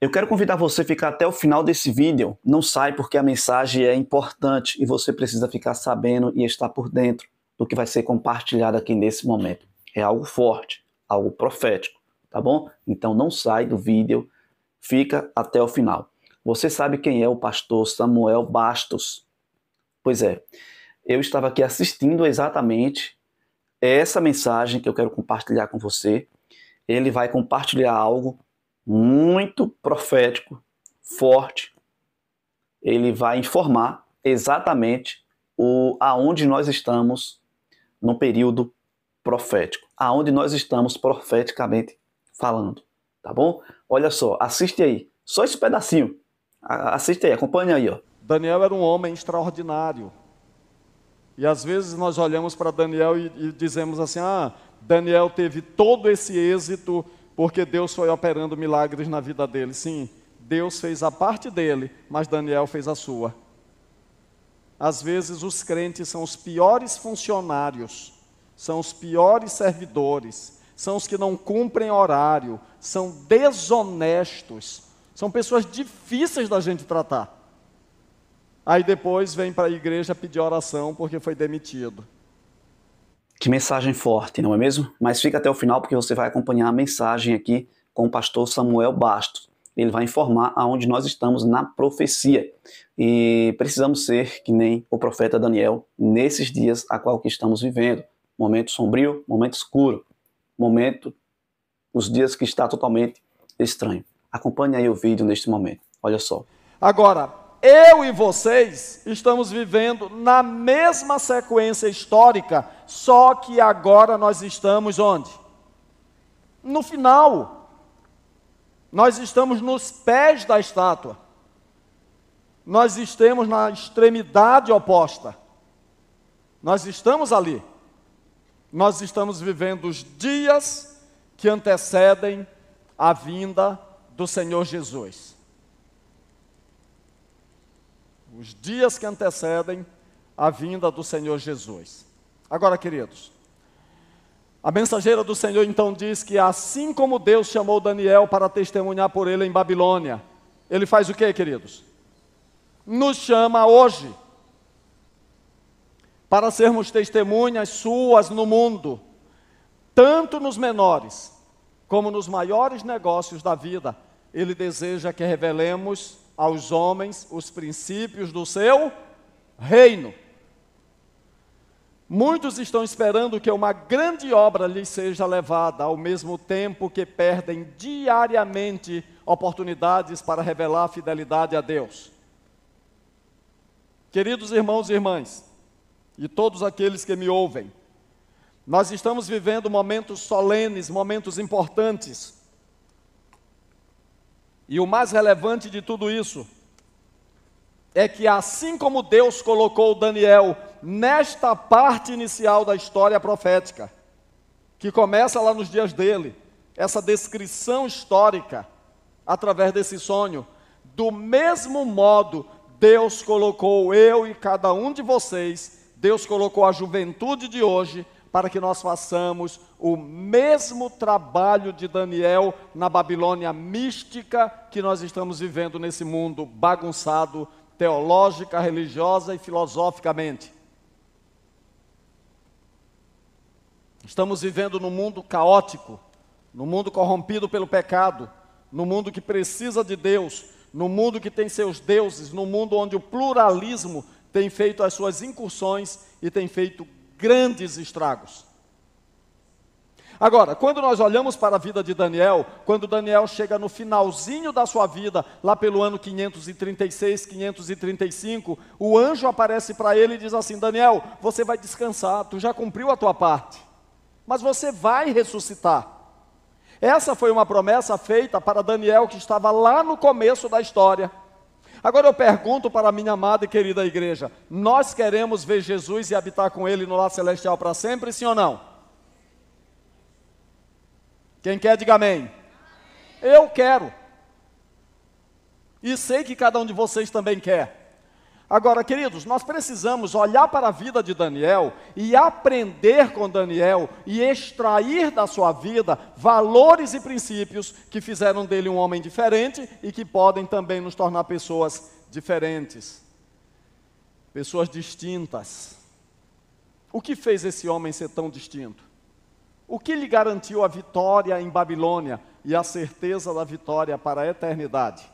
Eu quero convidar você a ficar até o final desse vídeo. Não sai porque a mensagem é importante e você precisa ficar sabendo e estar por dentro do que vai ser compartilhado aqui nesse momento. É algo forte, algo profético, tá bom? Então não sai do vídeo, fica até o final. Você sabe quem é o pastor Samuel Bastos? Pois é, eu estava aqui assistindo exatamente essa mensagem que eu quero compartilhar com você. Ele vai compartilhar algo muito profético, forte. Ele vai informar exatamente aonde nós estamos no período profético, aonde nós estamos profeticamente falando, tá bom? Olha só, assiste aí, só esse pedacinho, assiste aí, acompanha aí, ó. Daniel era um homem extraordinário. E às vezes nós olhamos para Daniel e dizemos assim, Daniel teve todo esse êxito porque Deus foi operando milagres na vida dele. Sim, Deus fez a parte dele, mas Daniel fez a sua. Às vezes os crentes são os piores funcionários, são os piores servidores, são os que não cumprem horário, são desonestos, são pessoas difíceis da gente tratar. Aí depois vem para a igreja pedir oração porque foi demitido. Que mensagem forte, não é mesmo? Mas fica até o final porque você vai acompanhar a mensagem aqui com o pastor Samuel Bastos. Ele vai informar aonde nós estamos na profecia. E precisamos ser que nem o profeta Daniel nesses dias a qual que estamos vivendo. Momento sombrio, momento escuro, os dias que está totalmente estranho. Acompanhe aí o vídeo neste momento. Olha só. Agora, eu e vocês estamos vivendo na mesma sequência histórica, só que agora nós estamos onde? No final. Nós estamos nos pés da estátua. Nós estamos na extremidade oposta. Nós estamos ali. Nós estamos vivendo os dias que antecedem a vinda do Senhor Jesus. Os dias que antecedem a vinda do Senhor Jesus. Agora, queridos, a mensageira do Senhor então diz que assim como Deus chamou Daniel para testemunhar por ele em Babilônia, ele faz o quê, queridos? Nos chama hoje para sermos testemunhas suas no mundo, tanto nos menores como nos maiores negócios da vida. Ele deseja que revelemos aos homens os princípios do seu reino. Muitos estão esperando que uma grande obra lhes seja levada, ao mesmo tempo que perdem diariamente oportunidades para revelar a fidelidade a Deus. Queridos irmãos e irmãs, e todos aqueles que me ouvem, nós estamos vivendo momentos solenes, momentos importantes. E o mais relevante de tudo isso é que assim como Deus colocou Daniel nesta parte inicial da história profética, que começa lá nos dias dele, essa descrição histórica, através desse sonho, do mesmo modo, Deus colocou eu e cada um de vocês, Deus colocou a juventude de hoje, para que nós façamos o mesmo trabalho de Daniel na Babilônia mística que nós estamos vivendo nesse mundo bagunçado, teológica, religiosa e filosoficamente. Estamos vivendo num mundo caótico, num mundo corrompido pelo pecado, num mundo que precisa de Deus, num mundo que tem seus deuses, num mundo onde o pluralismo tem feito as suas incursões e tem feito grandes estragos. Agora, quando nós olhamos para a vida de Daniel, quando Daniel chega no finalzinho da sua vida, lá pelo ano 536, 535, o anjo aparece para ele e diz assim: Daniel, você vai descansar, tu já cumpriu a tua parte, mas você vai ressuscitar. Essa foi uma promessa feita para Daniel que estava lá no começo da história. Agora eu pergunto para a minha amada e querida igreja, nós queremos ver Jesus e habitar com Ele no lar celestial para sempre, sim ou não? Quem quer, diga amém. Eu quero. E sei que cada um de vocês também quer. Agora, queridos, nós precisamos olhar para a vida de Daniel e aprender com Daniel e extrair da sua vida valores e princípios que fizeram dele um homem diferente e que podem também nos tornar pessoas diferentes, pessoas distintas. O que fez esse homem ser tão distinto? O que lhe garantiu a vitória em Babilônia e a certeza da vitória para a eternidade?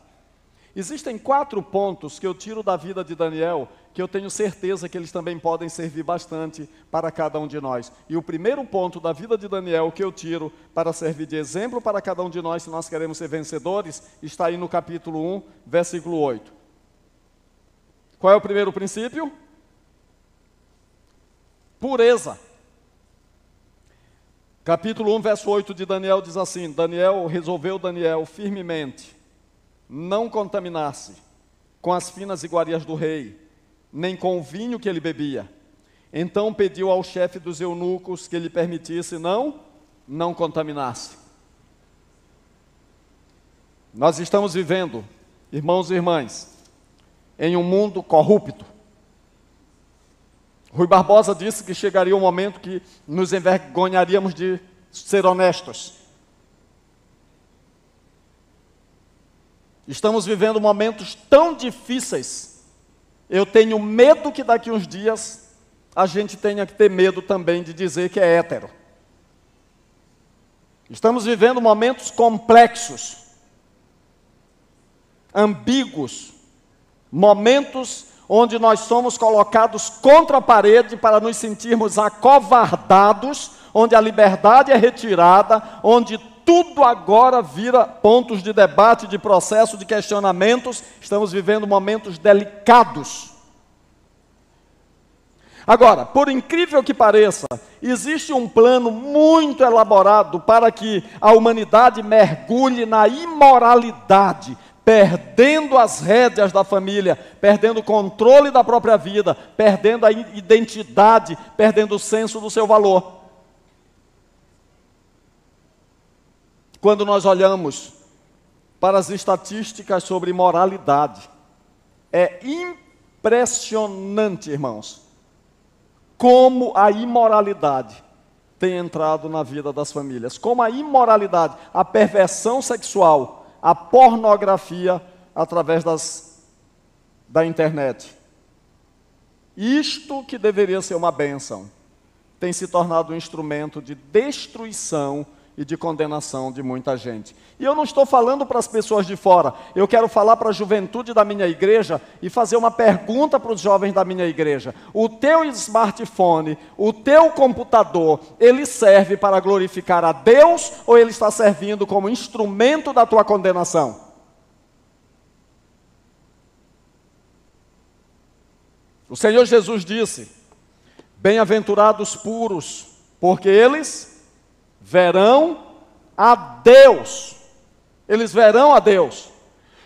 Existem 4 pontos que eu tiro da vida de Daniel, que eu tenho certeza que eles também podem servir bastante para cada um de nós. E o primeiro ponto da vida de Daniel que eu tiro para servir de exemplo para cada um de nós, se nós queremos ser vencedores, está aí no capítulo 1, versículo 8. Qual é o primeiro princípio? Pureza. Capítulo 1, verso 8 de Daniel diz assim: resolveu Daniel firmemente não contaminar-se com as finas iguarias do rei, nem com o vinho que ele bebia. Então pediu ao chefe dos eunucos que lhe permitisse não contaminar-se. Nós estamos vivendo, irmãos e irmãs, em um mundo corrupto. Rui Barbosa disse que chegaria um momento que nos envergonharíamos de ser honestos. Estamos vivendo momentos tão difíceis. Eu tenho medo que daqui uns dias a gente tenha que ter medo também de dizer que é hétero. Estamos vivendo momentos complexos, ambíguos, momentos onde nós somos colocados contra a parede para nos sentirmos acovardados, onde a liberdade é retirada, onde tudo agora vira pontos de debate, de processo, de questionamentos. Estamos vivendo momentos delicados. Agora, por incrível que pareça, existe um plano muito elaborado para que a humanidade mergulhe na imoralidade, perdendo as rédeas da família, perdendo o controle da própria vida, perdendo a identidade, perdendo o senso do seu valor. Quando nós olhamos para as estatísticas sobre moralidade, é impressionante, irmãos, como a imoralidade tem entrado na vida das famílias. Como a imoralidade, a perversão sexual, a pornografia através da internet. Isto que deveria ser uma bênção, tem se tornado um instrumento de destruição e de condenação de muita gente. E eu não estou falando para as pessoas de fora, eu quero falar para a juventude da minha igreja e fazer uma pergunta para os jovens da minha igreja. O teu smartphone, o teu computador, ele serve para glorificar a Deus ou ele está servindo como instrumento da tua condenação? O Senhor Jesus disse: bem-aventurados puros, porque eles verão a Deus. Eles verão a Deus.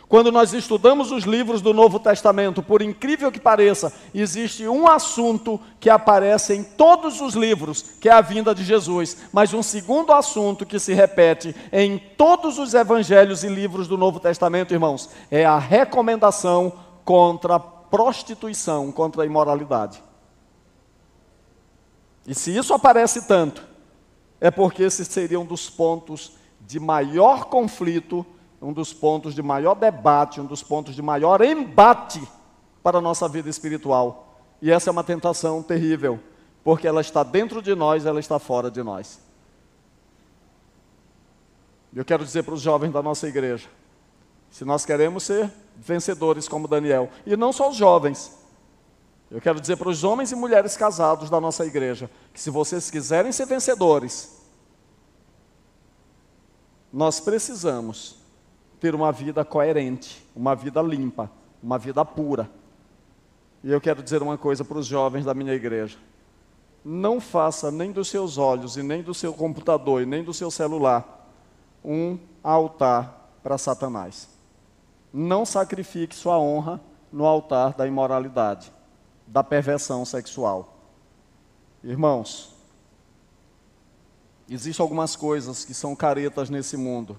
Quando nós estudamos os livros do Novo Testamento, por incrível que pareça, existe um assunto que aparece em todos os livros, que é a vinda de Jesus. Mas um segundo assunto que se repete em todos os evangelhos e livros do Novo Testamento, irmãos, é a recomendação contra a prostituição, contra a imoralidade. E se isso aparece tanto, é porque esse seria um dos pontos de maior conflito, um dos pontos de maior debate, um dos pontos de maior embate para a nossa vida espiritual. E essa é uma tentação terrível, porque ela está dentro de nós, ela está fora de nós. Eu quero dizer para os jovens da nossa igreja, se nós queremos ser vencedores como Daniel, e não só os jovens, eu quero dizer para os homens e mulheres casados da nossa igreja, que se vocês quiserem ser vencedores, nós precisamos ter uma vida coerente, uma vida limpa, uma vida pura. E eu quero dizer uma coisa para os jovens da minha igreja: não faça nem dos seus olhos, e nem do seu computador, e nem do seu celular, um altar para Satanás. Não sacrifique sua honra no altar da imoralidade, da perversão sexual. Irmãos, existem algumas coisas que são caretas nesse mundo,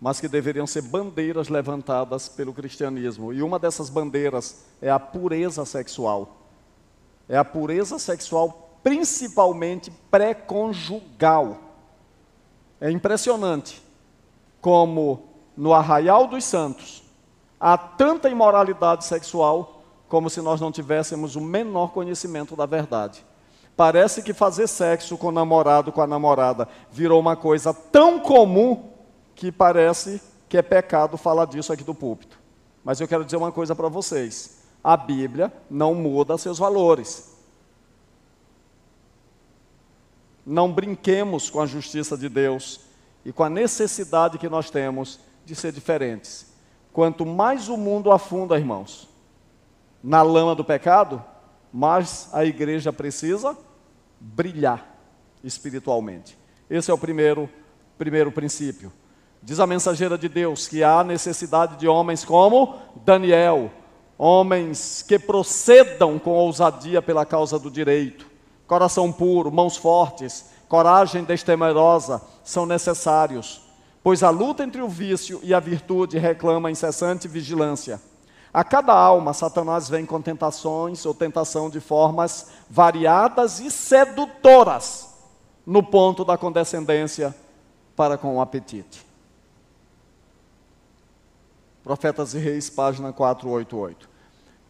mas que deveriam ser bandeiras levantadas pelo cristianismo. E uma dessas bandeiras é a pureza sexual. É a pureza sexual, principalmente pré-conjugal. É impressionante como no Arraial dos Santos há tanta imoralidade sexual como se nós não tivéssemos o menor conhecimento da verdade. Parece que fazer sexo com o namorado, com a namorada, virou uma coisa tão comum que parece que é pecado falar disso aqui do púlpito. Mas eu quero dizer uma coisa para vocês. A Bíblia não muda seus valores. Não brinquemos com a justiça de Deus e com a necessidade que nós temos de ser diferentes. Quanto mais o mundo afunda, irmãos, na lama do pecado, mais a igreja precisa brilhar espiritualmente. Esse é o primeiro princípio. Diz a mensageira de Deus que há necessidade de homens como Daniel, homens que procedam com ousadia pela causa do direito, coração puro, mãos fortes, coragem destemerosa são necessários, pois a luta entre o vício e a virtude reclama incessante vigilância. A cada alma, Satanás vem com tentações ou tentação de formas variadas e sedutoras, no ponto da condescendência para com o apetite. Profetas e Reis, página 488.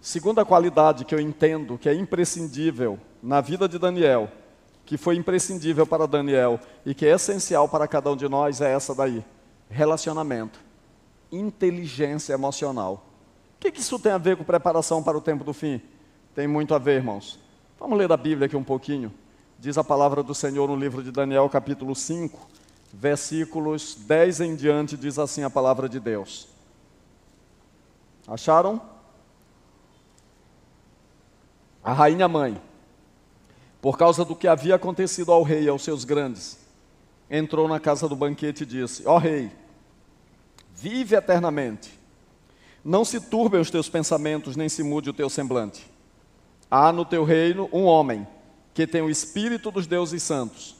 Segunda qualidade que eu entendo que é imprescindível na vida de Daniel, que foi imprescindível para Daniel e que é essencial para cada um de nós, é essa daí: relacionamento, inteligência emocional. O que isso tem a ver com preparação para o tempo do fim? Tem muito a ver, irmãos. Vamos ler a Bíblia aqui um pouquinho. Diz a palavra do Senhor no livro de Daniel, capítulo 5, versículos 10 em diante, diz assim a palavra de Deus. Acharam? A rainha mãe, por causa do que havia acontecido ao rei e aos seus grandes, entrou na casa do banquete e disse: ó rei, vive eternamente. Não se turbem os teus pensamentos, nem se mude o teu semblante. Há no teu reino um homem que tem o espírito dos deuses santos.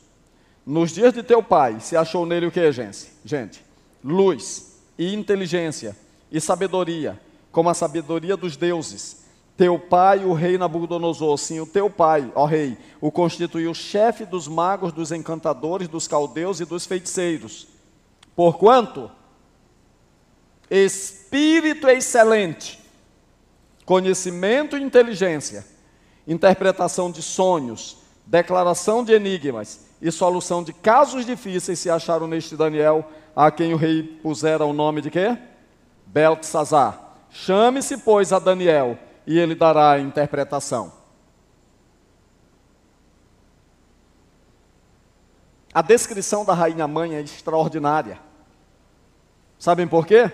Nos dias de teu pai se achou nele o que, gente? Luz e inteligência e sabedoria, como a sabedoria dos deuses. Teu pai, o rei Nabucodonosor, sim, o teu pai, ó rei, o constituiu chefe dos magos, dos encantadores, dos caldeus e dos feiticeiros. Porquanto espírito excelente, conhecimento e inteligência, interpretação de sonhos, declaração de enigmas e solução de casos difíceis se acharam neste Daniel, a quem o rei pusera o nome de quê? Beltesazar. Chame-se, pois, a Daniel, e ele dará a interpretação. A descrição da rainha mãe é extraordinária. Sabem por quê?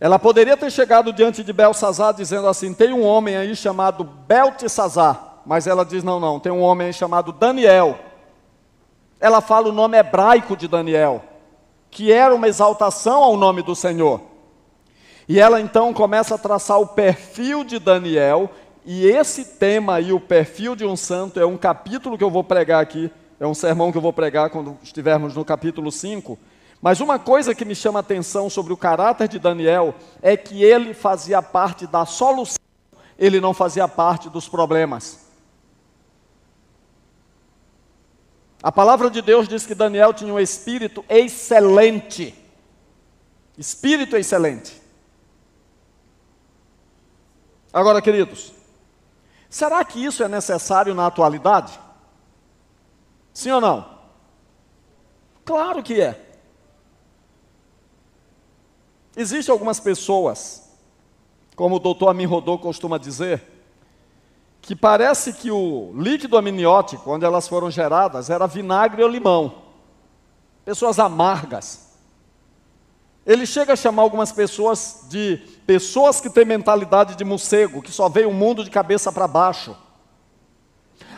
Ela poderia ter chegado diante de Beltesazar dizendo assim: tem um homem aí chamado Beltesazar, mas ela diz: não, tem um homem aí chamado Daniel. Ela fala o nome hebraico de Daniel, que era uma exaltação ao nome do Senhor. E ela então começa a traçar o perfil de Daniel, e esse tema aí, o perfil de um santo, é um capítulo que eu vou pregar aqui, é um sermão que eu vou pregar quando estivermos no capítulo 5, mas uma coisa que me chama a atenção sobre o caráter de Daniel, é que ele fazia parte da solução, ele não fazia parte dos problemas. A palavra de Deus diz que Daniel tinha um espírito excelente. Espírito excelente. Agora, queridos, será que isso é necessário na atualidade? Sim ou não? Claro que é. Existem algumas pessoas, como o doutor Amin Rodô costuma dizer, que parece que o líquido amniótico, onde elas foram geradas, era vinagre ou limão. Pessoas amargas. Ele chega a chamar algumas pessoas de pessoas que têm mentalidade de morcego, que só veem o mundo de cabeça para baixo.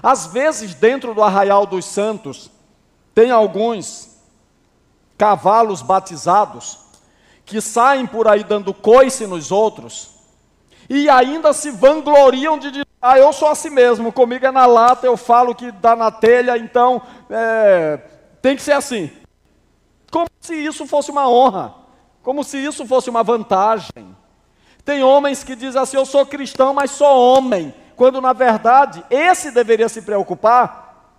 Às vezes, dentro do Arraial dos Santos, tem alguns cavalos batizados que saem por aí dando coice nos outros e ainda se vangloriam de dizer: eu sou assim mesmo, comigo é na lata, eu falo que dá na telha, então tem que ser assim. Como se isso fosse uma honra. como se isso fosse uma vantagem. Tem homens que dizem assim, eu sou cristão, mas sou homem, quando na verdade esse deveria se preocupar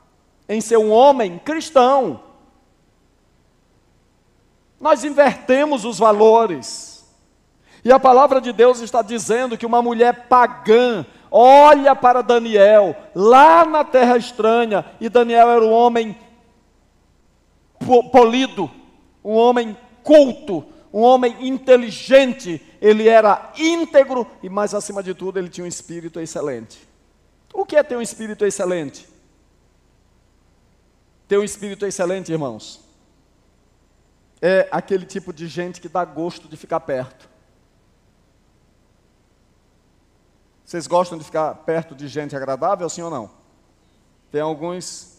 em ser um homem cristão. Nós invertemos os valores. E a palavra de Deus está dizendo que uma mulher pagã olha para Daniel, lá na terra estranha, e Daniel era um homem polido, um homem culto, um homem inteligente, ele era íntegro e, mais acima de tudo, ele tinha um espírito excelente. O que é ter um espírito excelente? Ter um espírito excelente, irmãos, é aquele tipo de gente que dá gosto de ficar perto. Vocês gostam de ficar perto de gente agradável, sim ou não? Tem alguns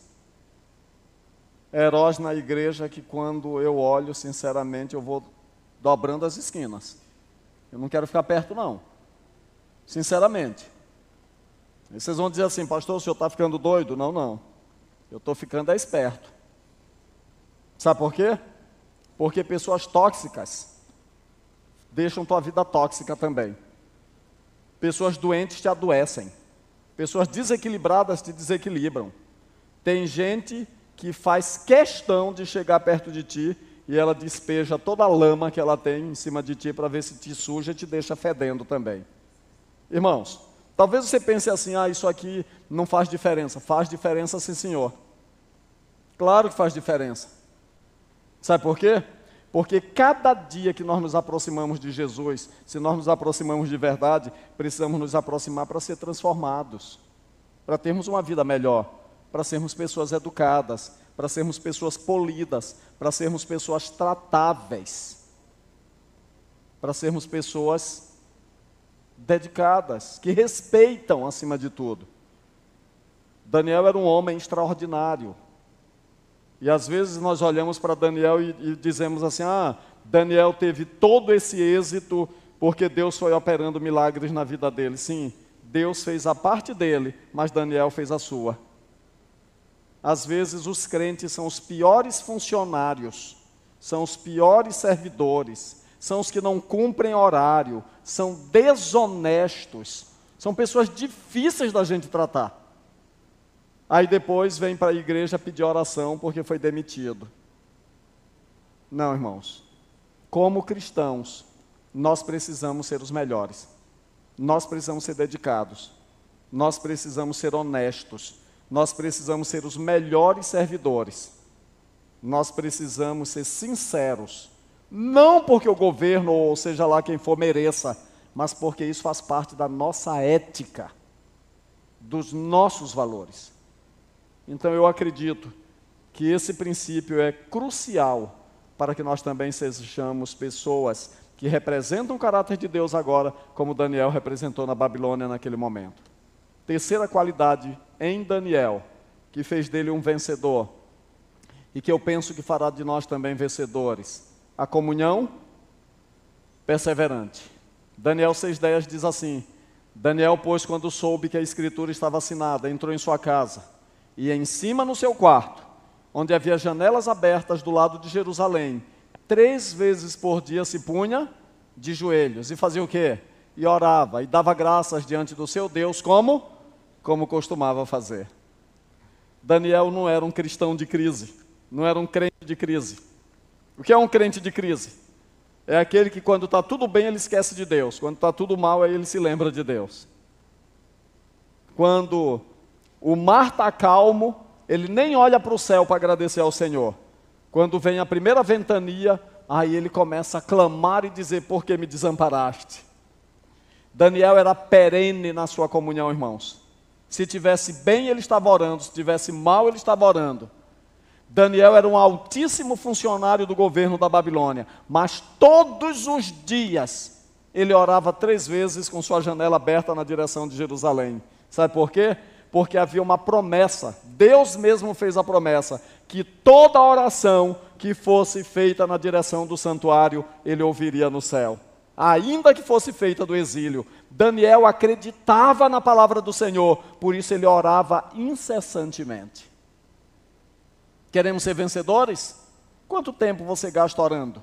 heróis na igreja que quando eu olho, sinceramente, eu vou dobrando as esquinas. Eu não quero ficar perto, não. Sinceramente. E vocês vão dizer assim, pastor, o senhor está ficando doido? Não, não. Eu estou ficando esperto. Sabe por quê? Porque pessoas tóxicas deixam tua vida tóxica também. Pessoas doentes te adoecem. Pessoas desequilibradas te desequilibram. Tem gente que faz questão de chegar perto de ti e ela despeja toda a lama que ela tem em cima de ti para ver se te suja e te deixa fedendo também. Irmãos, talvez você pense assim, isso aqui não faz diferença. Faz diferença, sim, senhor. Claro que faz diferença. Sabe por quê? Porque cada dia que nós nos aproximamos de Jesus, se nós nos aproximamos de verdade, precisamos nos aproximar para ser transformados, para termos uma vida melhor, para sermos pessoas educadas, para sermos pessoas polidas, para sermos pessoas tratáveis, para sermos pessoas dedicadas, que respeitam acima de tudo. Daniel era um homem extraordinário. E às vezes nós olhamos para Daniel e dizemos assim, Daniel teve todo esse êxito porque Deus foi operando milagres na vida dele. Sim, Deus fez a parte dele, mas Daniel fez a sua. Às vezes os crentes são os piores funcionários, são os piores servidores, são os que não cumprem horário, são desonestos, são pessoas difíceis da gente tratar. Aí depois vem para a igreja pedir oração porque foi demitido. Não, irmãos. Como cristãos, nós precisamos ser os melhores. Nós precisamos ser dedicados. Nós precisamos ser honestos. Nós precisamos ser os melhores servidores. Nós precisamos ser sinceros. Não porque o governo, ou seja lá quem for, mereça, mas porque isso faz parte da nossa ética, dos nossos valores. Então eu acredito que esse princípio é crucial para que nós também sejamos pessoas que representam o caráter de Deus agora, como Daniel representou na Babilônia naquele momento. Terceira qualidade em Daniel, que fez dele um vencedor, e que eu penso que fará de nós também vencedores, a comunhão perseverante. Daniel 6,10 diz assim, Daniel, pois, quando soube que a escritura estava assinada, entrou em sua casa, e em cima no seu quarto, onde havia janelas abertas do lado de Jerusalém, 3 vezes por dia se punha de joelhos, e fazia o quê? E orava, e dava graças diante do seu Deus, como costumava fazer. Daniel não era um cristão de crise, não era um crente de crise. O que é um crente de crise? É aquele que quando está tudo bem ele esquece de Deus, quando está tudo mal aí ele se lembra de Deus. Quando o mar está calmo, ele nem olha para o céu para agradecer ao Senhor. Quando vem a primeira ventania, aí ele começa a clamar e dizer, por que me desamparaste? Daniel era perene na sua comunhão, irmãos. Se tivesse bem, ele estava orando, se tivesse mal, ele estava orando. Daniel era um altíssimo funcionário do governo da Babilônia, mas todos os dias ele orava 3 vezes com sua janela aberta na direção de Jerusalém. Sabe por quê? Porque havia uma promessa, Deus mesmo fez a promessa, que toda oração que fosse feita na direção do santuário, ele ouviria no céu. Ainda que fosse feita do exílio, Daniel acreditava na palavra do Senhor, por isso ele orava incessantemente. Queremos ser vencedores? Quanto tempo você gasta orando?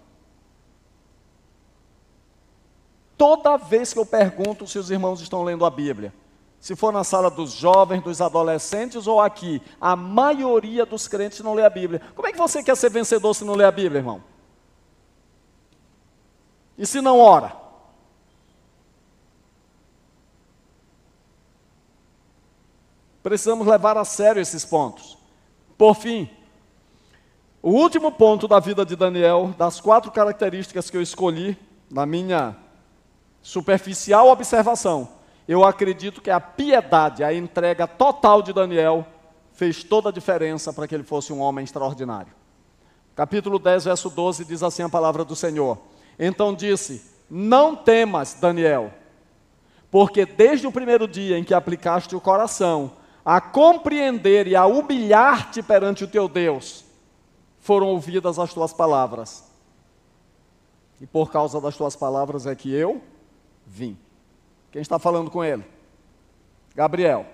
toda vez que eu pergunto se os irmãos estão lendo a Bíblia, se for na sala dos jovens, dos adolescentes ou aqui, a maioria dos crentes não lê a Bíblia. Como é que você quer ser vencedor se não lê a Bíblia, irmão? E se não ora? Precisamos levar a sério esses pontos. Por fim, o último ponto da vida de Daniel, das 4 características que eu escolhi, na minha superficial observação, eu acredito que a piedade, a entrega total de Daniel, fez toda a diferença para que ele fosse um homem extraordinário. Capítulo 10, verso 12, diz assim a palavra do Senhor. Então disse, não temas, Daniel, porque desde o primeiro dia em que aplicaste o coração a compreender e a humilhar-te perante o teu Deus, foram ouvidas as tuas palavras. E por causa das tuas palavras é que eu vim. Quem está falando com ele? Gabriel.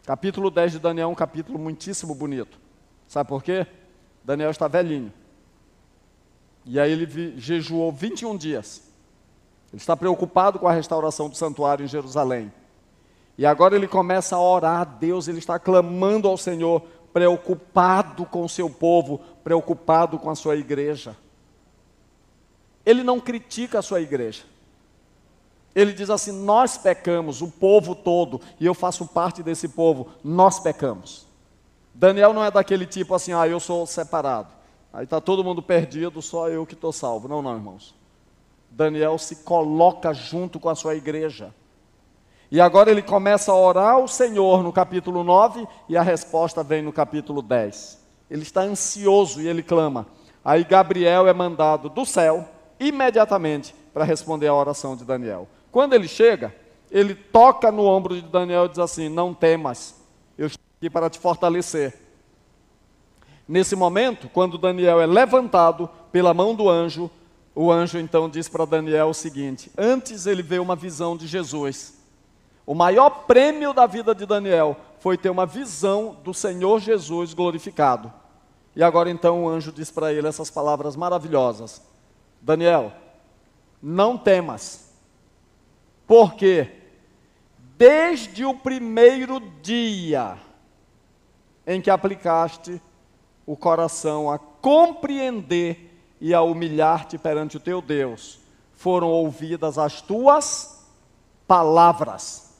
Capítulo 10 de Daniel é um capítulo muitíssimo bonito. Sabe por quê? Daniel está velhinho. E aí ele jejuou 21 dias. Ele está preocupado com a restauração do santuário em Jerusalém. E agora ele começa a orar a Deus, ele está clamando ao Senhor, preocupado com o seu povo, preocupado com a sua igreja. Ele não critica a sua igreja. Ele diz assim, nós pecamos, o povo todo, e eu faço parte desse povo, nós pecamos. Daniel não é daquele tipo assim, eu sou separado. Aí está todo mundo perdido, só eu que estou salvo. Não, irmãos. Daniel se coloca junto com a sua igreja. E agora ele começa a orar ao Senhor no capítulo 9, e a resposta vem no capítulo 10. Ele está ansioso e ele clama. Aí Gabriel é mandado do céu, imediatamente, para responder à oração de Daniel. Quando ele chega, ele toca no ombro de Daniel e diz assim, não temas, eu estou aqui para te fortalecer. Nesse momento, quando Daniel é levantado pela mão do anjo, o anjo então diz para Daniel o seguinte, antes ele vê uma visão de Jesus. O maior prêmio da vida de Daniel foi ter uma visão do Senhor Jesus glorificado. E agora então o anjo diz para ele essas palavras maravilhosas. Daniel, não temas, porque desde o primeiro dia em que aplicaste o coração a compreender e a humilhar-te perante o teu Deus, foram ouvidas as tuas palavras.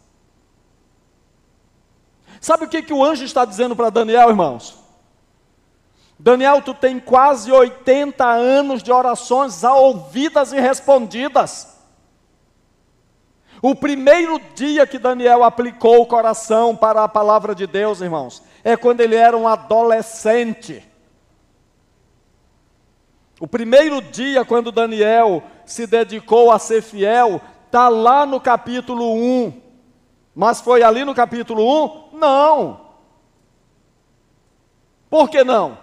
Sabe o que o anjo está dizendo para Daniel, irmãos? Daniel, tu tem quase 80 anos de orações ouvidas e respondidas. O primeiro dia que Daniel aplicou o coração para a palavra de Deus, irmãos, é quando ele era um adolescente. O primeiro dia quando Daniel se dedicou a ser fiel, está lá no capítulo 1. Mas foi ali no capítulo 1? Não. Por que não?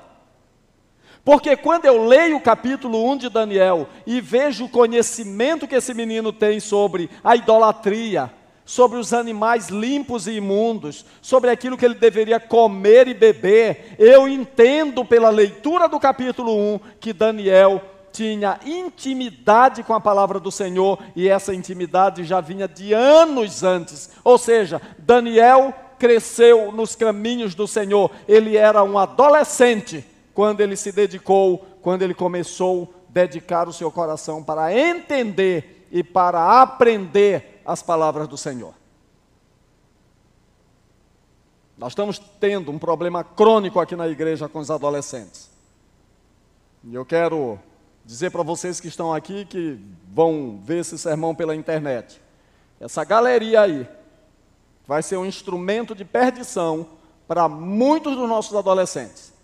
Porque quando eu leio o capítulo 1 de Daniel e vejo o conhecimento que esse menino tem sobre a idolatria, sobre os animais limpos e imundos, sobre aquilo que ele deveria comer e beber, eu entendo pela leitura do capítulo 1 que Daniel tinha intimidade com a palavra do Senhor, e essa intimidade já vinha de anos antes. Ou seja, Daniel cresceu nos caminhos do Senhor. Ele era um adolescente quando ele se dedicou, quando ele começou a dedicar o seu coração para entender e para aprender as palavras do Senhor. Nós estamos tendo um problema crônico aqui na igreja com os adolescentes. E eu quero dizer para vocês que estão aqui, que vão ver esse sermão pela internet, essa galeria aí vai ser um instrumento de perdição para muitos dos nossos adolescentes.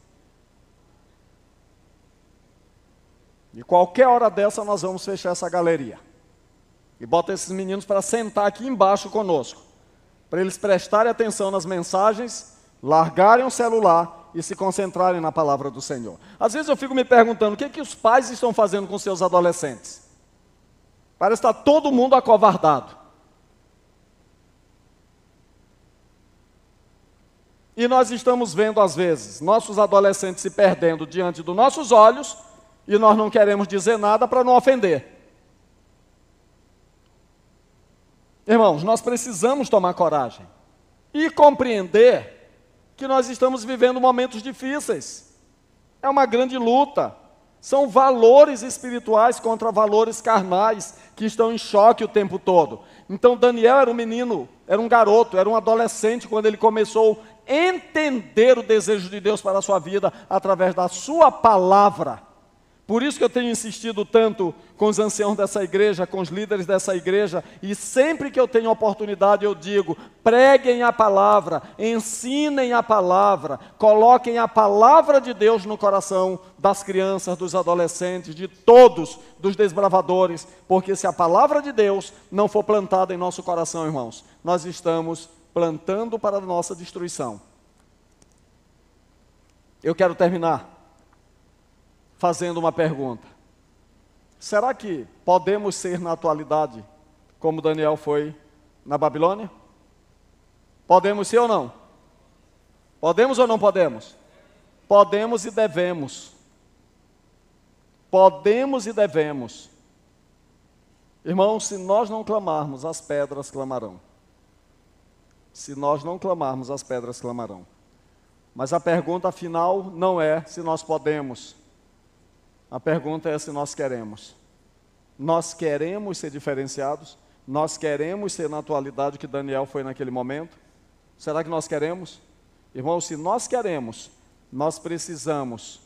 E qualquer hora dessa nós vamos fechar essa galeria e botar esses meninos para sentar aqui embaixo conosco, para eles prestarem atenção nas mensagens, largarem o celular e se concentrarem na palavra do Senhor. Às vezes eu fico me perguntando, o que os pais estão fazendo com seus adolescentes? Parece que está todo mundo acovardado. E nós estamos vendo, às vezes, nossos adolescentes se perdendo diante dos nossos olhos, e nós não queremos dizer nada para não ofender. Irmãos, nós precisamos tomar coragem e compreender que nós estamos vivendo momentos difíceis. É uma grande luta. São valores espirituais contra valores carnais que estão em choque o tempo todo. Então Daniel era um menino, era um garoto, era um adolescente quando ele começou a entender o desejo de Deus para a sua vida através da sua palavra. Por isso que eu tenho insistido tanto com os anciãos dessa igreja, com os líderes dessa igreja, e sempre que eu tenho oportunidade eu digo, preguem a palavra, ensinem a palavra, coloquem a palavra de Deus no coração das crianças, dos adolescentes, de todos, dos desbravadores, porque se a palavra de Deus não for plantada em nosso coração, irmãos, nós estamos plantando para a nossa destruição. Eu quero terminar fazendo uma pergunta. Será que podemos ser na atualidade como Daniel foi na Babilônia? Podemos ser ou não? Podemos ou não podemos? Podemos e devemos. Podemos e devemos. Irmãos, se nós não clamarmos, as pedras clamarão. Se nós não clamarmos, as pedras clamarão. Mas a pergunta final não é se nós podemos. A pergunta é se nós queremos. Nós queremos ser diferenciados? Nós queremos ser na atualidade que Daniel foi naquele momento? Será que nós queremos? Irmãos, se nós queremos, nós precisamos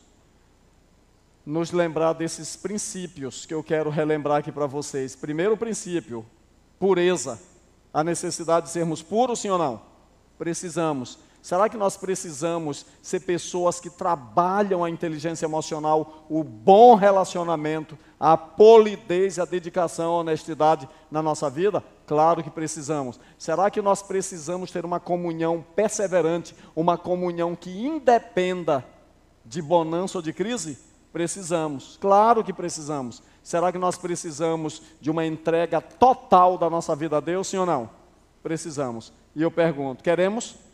nos lembrar desses princípios que eu quero relembrar aqui para vocês. Primeiro princípio, pureza. A necessidade de sermos puros, sim ou não? Precisamos. Será que nós precisamos ser pessoas que trabalham a inteligência emocional, o bom relacionamento, a polidez, a dedicação, a honestidade na nossa vida? Claro que precisamos. Será que nós precisamos ter uma comunhão perseverante, uma comunhão que independa de bonança ou de crise? Precisamos. Claro que precisamos. Será que nós precisamos de uma entrega total da nossa vida a Deus, sim ou não? Precisamos. E eu pergunto, queremos?